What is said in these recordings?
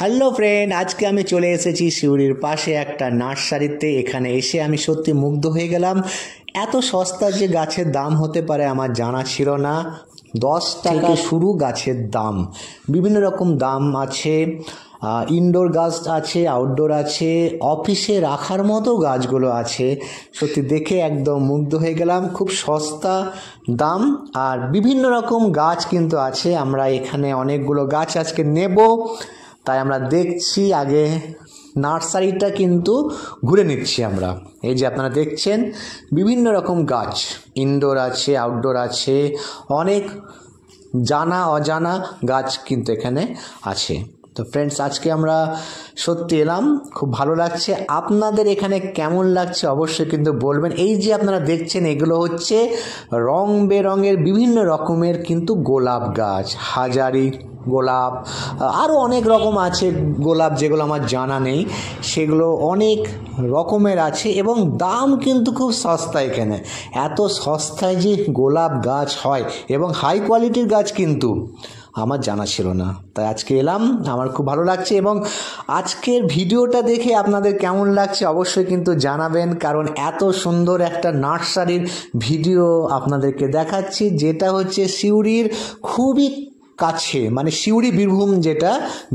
Hello friend, আজকে আমি চলে এসেছি সিউড়ির পাশে একটা নার্সারিতে। এখানে এসে আমি সত্যি মুগ্ধ হয়ে গেলাম। এত সস্তা যে গাছের দাম হতে পারে আমার জানা ছিল না। 10 টাকা শুরু গাছের দাম, বিভিন্ন রকম দাম আছে। ইনডোর গাছ আছে, আউটডোর আছে, অফিসে রাখার মতো গাছগুলো আছে। সত্যি দেখে একদম মুগ্ধ হয়ে গেলাম। খুব সস্তা দাম আর বিভিন্ন রকম গাছ কিন্তু আছে। আমরা এখানে অনেকগুলো গাছ আজকে নেব, তাই আমরা দেখছি। আগে নার্সারিটা কিন্তু ঘুরে নিচ্ছি আমরা। এই যে আপনারা দেখছেন বিভিন্ন রকম গাছ, ইনডোর আছে, আউটডোর আছে, অনেক জানা অজানা গাছ কিন্তু এখানে আছে। তো ফ্রেন্ডস, আজকে আমরা সত্যি এলাম, খুব ভালো লাগছে। আপনাদের এখানে কেমন লাগছে অবশ্যই কিন্তু বলবেন। এই যে আপনারা দেখছেন এগুলো হচ্ছে রং বেরঙের বিভিন্ন রকমের কিন্তু গোলাপ গাছ, হাজারি গোলাপ, আরও অনেক রকম আছে গোলাপ, যেগুলো আমার জানা নেই, সেগুলো অনেক রকমের আছে এবং দাম কিন্তু খুব সস্তা। এখানে এত সস্তায় যে গোলাপ গাছ হয় এবং হাই কোয়ালিটির গাছ কিন্তু আমার জানা ছিল না, তাই আজকে এলাম। আমার খুব ভালো লাগছে এবং আজকের ভিডিওটা দেখে আপনাদের কেমন লাগছে অবশ্যই কিন্তু জানাবেন, কারণ এত সুন্দর একটা নার্সারির ভিডিও আপনাদেরকে দেখাচ্ছি, যেটা হচ্ছে সিউড়ির খুবই কাছে, মানে সিউড়ি বীরভূম, যেটা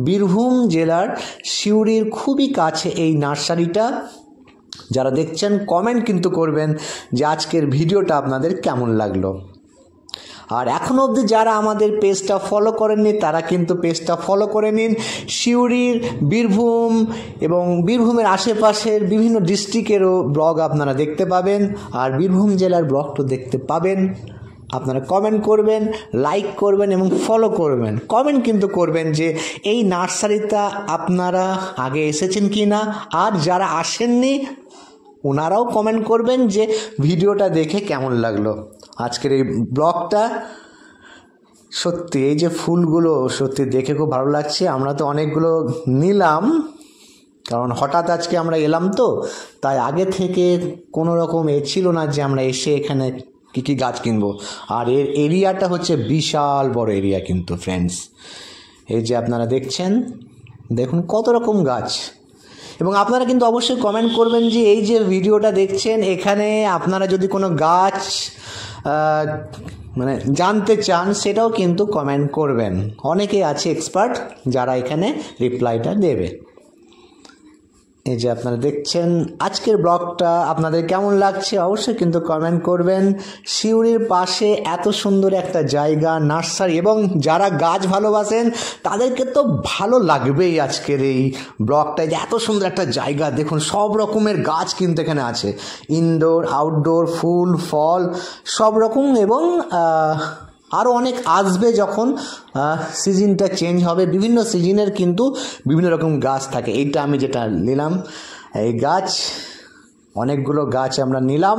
বীরভূম জেলার সিউড়ির খুবই কাছে এই নার্সারিটা। যারা দেখছেন কমেন্ট কিন্তু করবেন যে আজকের ভিডিওটা আপনাদের কেমন লাগলো। আর এখনও অবধি যারা আমাদের পেজটা ফলো করেননি তারা কিন্তু পেজটা ফলো করে নিন। সিউড়ির, বীরভূম এবং বীরভূমের আশেপাশের বিভিন্ন ডিস্ট্রিক্টেরও ব্লগ আপনারা দেখতে পাবেন, আর বীরভূম জেলার ব্লগটা দেখতে পাবেন। আপনারা কমেন্ট করবেন, লাইক করবেন এবং ফলো করবেন। কমেন্ট কিন্তু করবেন যে এই নার্সারিটা আপনারা আগে এসেছেন কি না, আর যারা আসেননি ওনারাও কমেন্ট করবেন যে ভিডিওটা দেখে কেমন লাগলো আজকের এই ব্লগটা। সত্যি এই যে ফুলগুলো সত্যি দেখে খুব ভালো লাগছে। আমরা তো অনেকগুলো নিলাম, কারণ হঠাৎ আজকে আমরা এলাম, তো তাই আগে থেকে কোনো রকম ছিল না যে আমরা এসে এখানে কী কী গাছ কিনবো। আর এর এরিয়াটা হচ্ছে বিশাল বড় এরিয়া কিন্তু ফ্রেন্ডস। এই যে আপনারা দেখছেন, দেখুন কত রকম গাছ। এবং আপনারা কিন্তু অবশ্যই কমেন্ট করবেন যে এই যে ভিডিওটা দেখছেন, এখানে আপনারা যদি কোনো গাছ মানে জানতে চান সেটাও কিন্তু কমেন্ট করবেন। অনেকেই আছে এক্সপার্ট যারা এখানে রিপ্লাইটা দেবে। এই যে আপনারা দেখছেন আজকের ব্লগটা আপনাদের কেমন লাগছে অবশ্যই কিন্তু কমেন্ট করবেন। সিউড়ির পাশে এত সুন্দর একটা জায়গা, নার্সারি, এবং যারা গাছ ভালোবাসেন তাদেরকে তো ভালো লাগবেই আজকের এই ব্লগটায়, যে এত সুন্দর একটা জায়গা। দেখুন সব রকমের গাছ কিন্তু এখানে আছে, ইনডোর, আউটডোর, ফুল, ফল, সব রকম। এবং আরও অনেক আসবে যখন সিজনটা চেঞ্জ হবে। বিভিন্ন সিজনের কিন্তু বিভিন্ন রকম গাছ থাকে। এইটা আমি যেটা নিলাম, এই গাছ, অনেকগুলো গাছ আমরা নিলাম।